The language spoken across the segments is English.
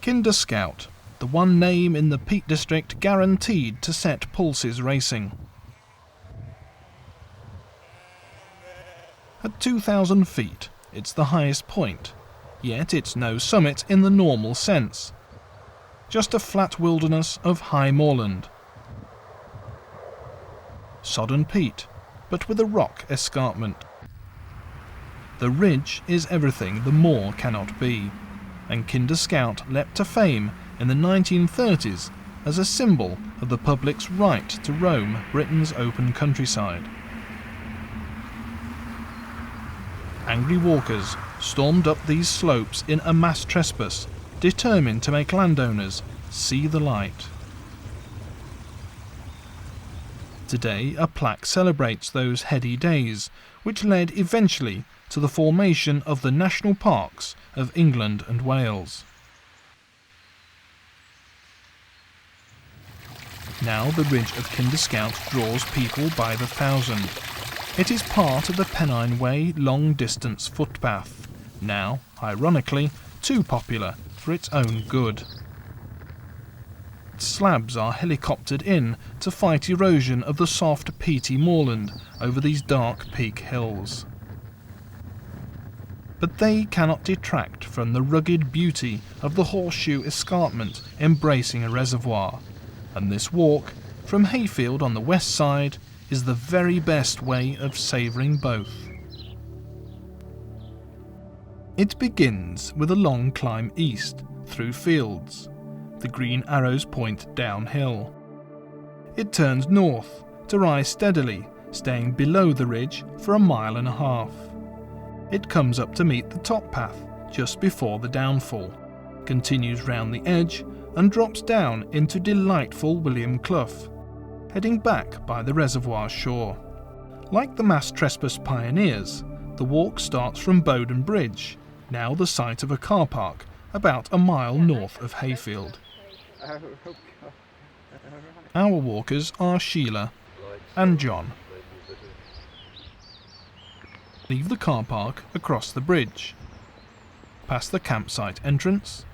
Kinder Scout, the one name in the Peak District guaranteed to set pulses racing. At 2,000 feet, it's the highest point, yet it's no summit in the normal sense. Just a flat wilderness of high moorland. Sodden peat, but with a rock escarpment. The ridge is everything the moor cannot be, and Kinder Scout leapt to fame in the 1930s as a symbol of the public's right to roam Britain's open countryside. Angry walkers stormed up these slopes in a mass trespass, determined to make landowners see the light. Today, a plaque celebrates those heady days, which led eventually to the formation of the national parks of England and Wales. Now the ridge of Kinder Scout draws people by the thousand. It is part of the Pennine Way long-distance footpath, now, ironically, too popular for its own good. Slabs are helicoptered in to fight erosion of the soft, peaty moorland over these dark peak hills. But they cannot detract from the rugged beauty of the horseshoe escarpment embracing a reservoir, and this walk, from Hayfield on the west side, is the very best way of savouring both. It begins with a long climb east, through fields. The green arrows point downhill. It turns north, to rise steadily, staying below the ridge for a mile and a half. It comes up to meet the top path just before the downfall, continues round the edge and drops down into delightful William Clough, heading back by the reservoir shore. Like the mass trespass pioneers, the walk starts from Bowden Bridge, now the site of a car park about a mile north of Hayfield. Our walkers are Sheila and John. Leave the car park across the bridge, past the campsite entrance,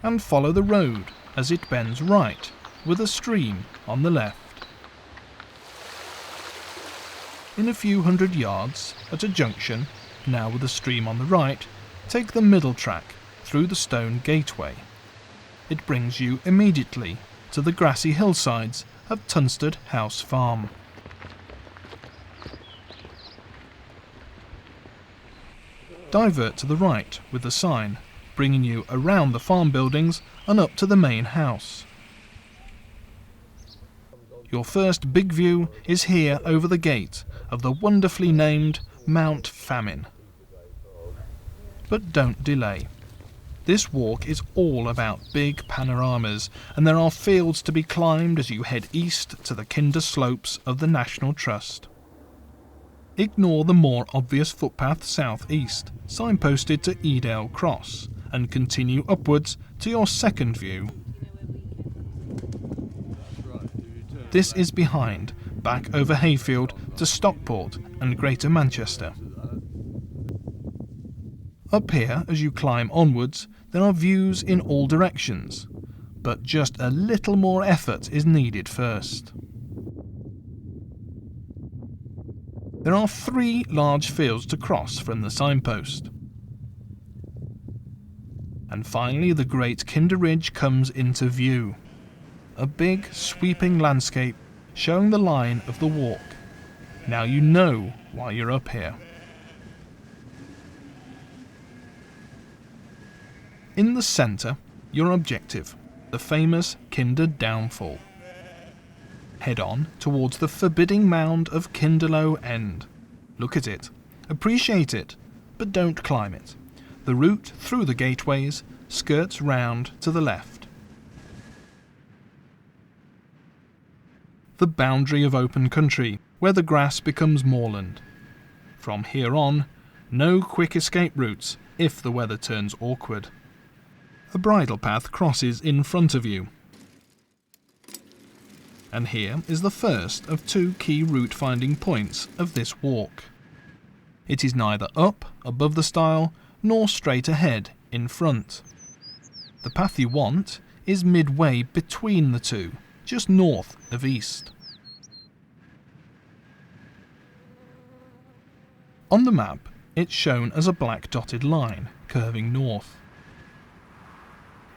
and follow the road as it bends right, with a stream on the left. In a few hundred yards, at a junction, now with a stream on the right, take the middle track through the stone gateway. It brings you immediately to the grassy hillsides of Tunstead House Farm. Divert to the right with the sign, bringing you around the farm buildings and up to the main house. Your first big view is here over the gate of the wonderfully named Mount Famine. But don't delay. This walk is all about big panoramas, and there are fields to be climbed as you head east to the Kinder slopes of the National Trust. Ignore the more obvious footpath south-east, signposted to Edale Cross, and continue upwards to your second view. This is behind, back over Hayfield to Stockport and Greater Manchester. Up here, as you climb onwards, there are views in all directions, but just a little more effort is needed first. There are 3 large fields to cross from the signpost. And finally the great Kinder Ridge comes into view. A big, sweeping landscape showing the line of the walk. Now you know why you're up here. In the centre, your objective, the famous Kinder Downfall. Head on towards the forbidding mound of Kinderlow End. Look at it, appreciate it, but don't climb it. The route through the gateways skirts round to the left. The boundary of open country, where the grass becomes moorland. From here on, No quick escape routes if the weather turns awkward. A bridle path crosses in front of you. And here is the first of 2 key route finding points of this walk. It is neither up above the stile nor straight ahead in front. The path you want is midway between the two, just north of east. On the map, it's shown as a black dotted line curving north.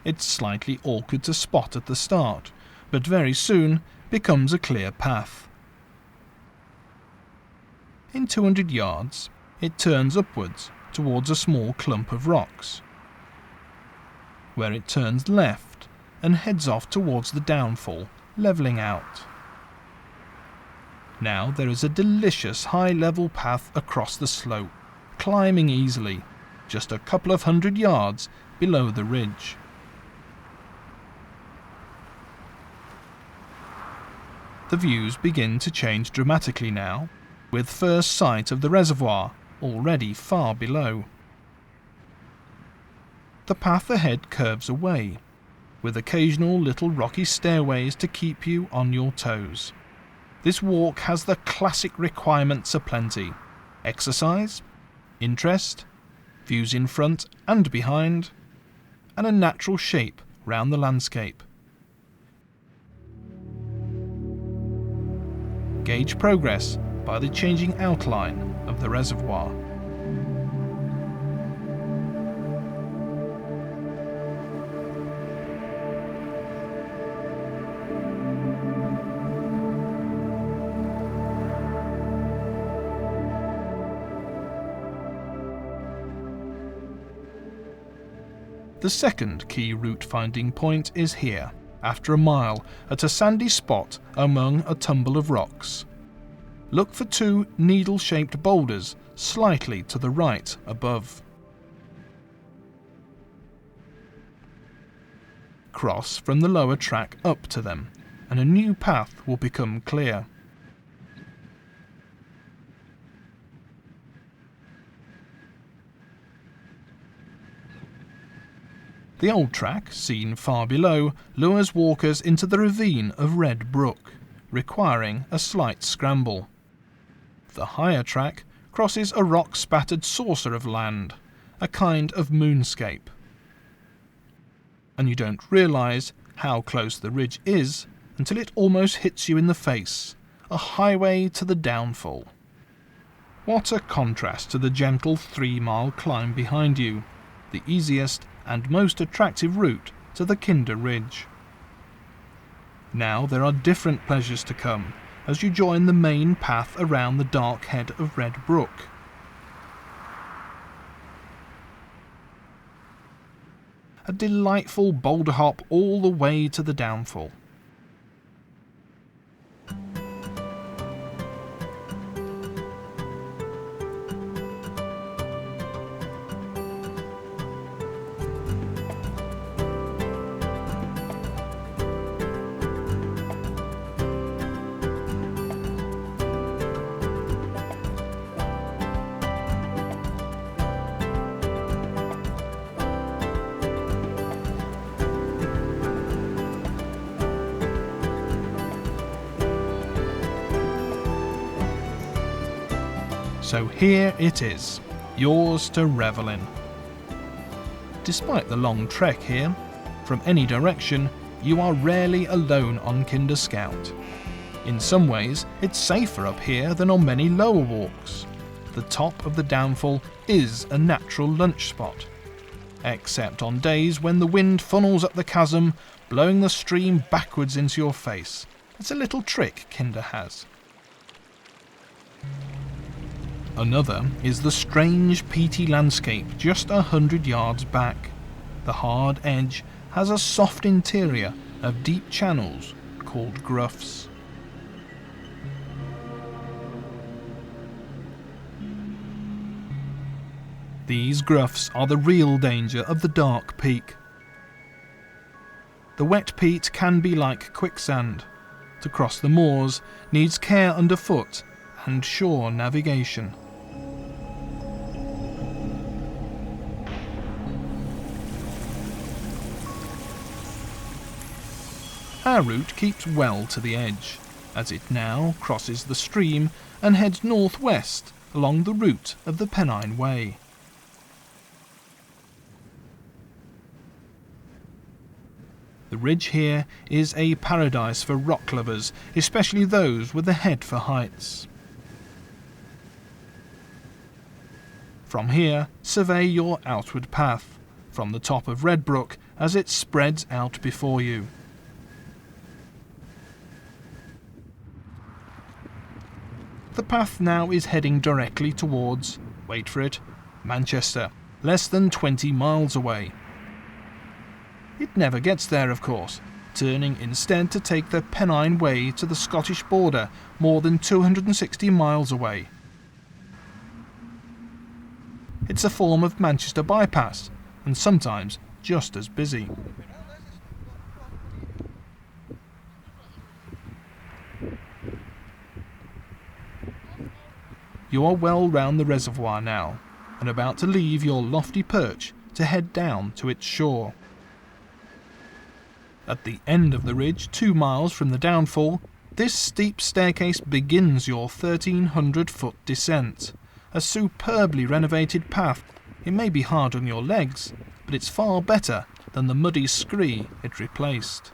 It's slightly awkward to spot at the start, but very soon becomes a clear path. In 200 yards, it turns upwards towards a small clump of rocks, where it turns left and heads off towards the downfall, levelling out. Now there is a delicious high-level path across the slope, climbing easily, just a couple of 100 yards below the ridge. The views begin to change dramatically now, with first sight of the reservoir already far below. The path ahead curves away, with occasional little rocky stairways to keep you on your toes. This walk has the classic requirements aplenty: exercise, interest, views in front and behind, and a natural shape round the landscape. Gauge progress by the changing outline of the reservoir. The second key route finding point is here, after a mile, at a sandy spot among a tumble of rocks. Look for 2 needle-shaped boulders slightly to the right above. Cross from the lower track up to them, and a new path will become clear. The old track, seen far below, lures walkers into the ravine of Red Brook, requiring a slight scramble. The higher track crosses a rock-spattered saucer of land, a kind of moonscape. And you don't realise how close the ridge is until it almost hits you in the face, a highway to the downfall. What a contrast to the gentle 3-mile climb behind you, the easiest and most attractive route to the Kinder Ridge. Now there are different pleasures to come as you join the main path around the dark head of Red Brook. A delightful boulder hop all the way to the downfall. So here it is, yours to revel in. Despite the long trek here, from any direction, you are rarely alone on Kinder Scout. In some ways, it's safer up here than on many lower walks. The top of the downfall is a natural lunch spot, except on days when the wind funnels up the chasm, blowing the stream backwards into your face. It's a little trick Kinder has. Another is the strange peaty landscape just 100 yards back. The hard edge has a soft interior of deep channels called groughs. These groughs are the real danger of the dark peak. The wet peat can be like quicksand. To cross the moors needs care underfoot and sure navigation. Our route keeps well to the edge, as it now crosses the stream and heads northwest along the route of the Pennine Way. The ridge here is a paradise for rock lovers, especially those with a head for heights. From here, survey your outward path, from the top of Redbrook as it spreads out before you. The path now is heading directly towards, wait for it, Manchester, less than 20 miles away. It never gets there, of course, turning instead to take the Pennine Way to the Scottish border, more than 260 miles away. It's a form of Manchester bypass, and sometimes just as busy. You are well round the reservoir now, and about to leave your lofty perch to head down to its shore. At the end of the ridge, 2 miles from the downfall, this steep staircase begins your 1,300-foot descent. A superbly renovated path. It may be hard on your legs, but it's far better than the muddy scree it replaced.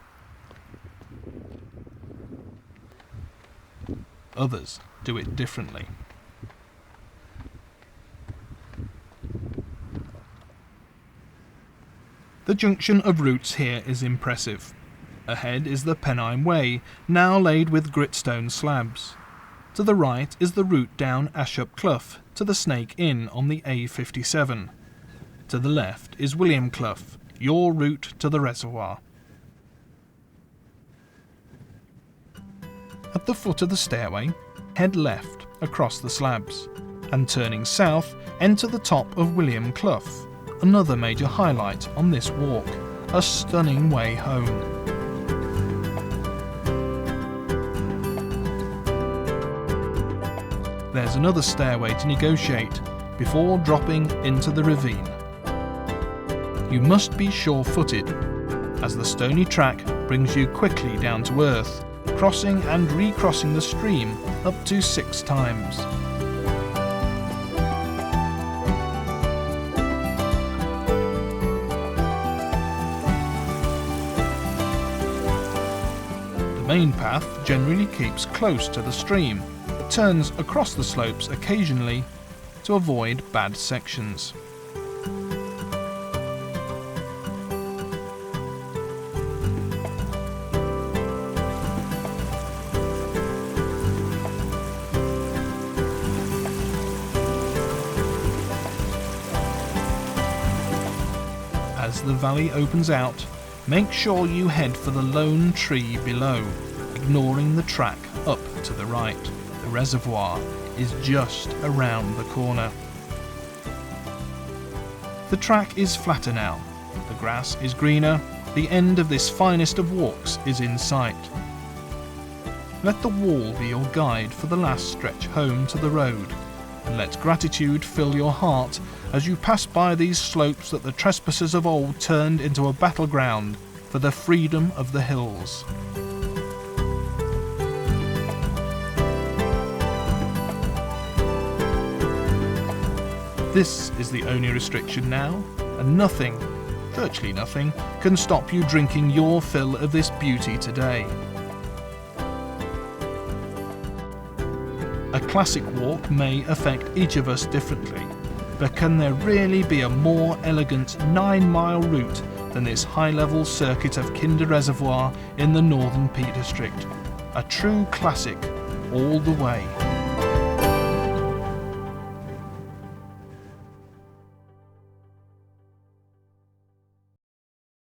Others do it differently. The junction of routes here is impressive. Ahead is the Pennine Way, now laid with gritstone slabs. To the right is the route down Ashup Clough to the Snake Inn on the A57. To the left is William Clough, your route to the reservoir. At the foot of the stairway, head left across the slabs, and turning south, enter the top of William Clough, another major highlight on this walk, a stunning way home. There's another stairway to negotiate before dropping into the ravine. You must be sure-footed, as the stony track brings you quickly down to earth, crossing and recrossing the stream up to 6 times. The main path generally keeps close to the stream, but turns across the slopes occasionally to avoid bad sections. As the valley opens out, make sure you head for the lone tree below, ignoring the track up to the right. The reservoir is just around the corner. The track is flatter now, the grass is greener, the end of this finest of walks is in sight. Let the wall be your guide for the last stretch home to the road, and let gratitude fill your heart as you pass by these slopes that the trespassers of old turned into a battleground for the freedom of the hills. This is the only restriction now, and nothing, virtually nothing, can stop you drinking your fill of this beauty today. A classic walk may affect each of us differently, but can there really be a more elegant 9-mile route than this high-level circuit of Kinder Reservoir in the Northern Peak District? A true classic all the way.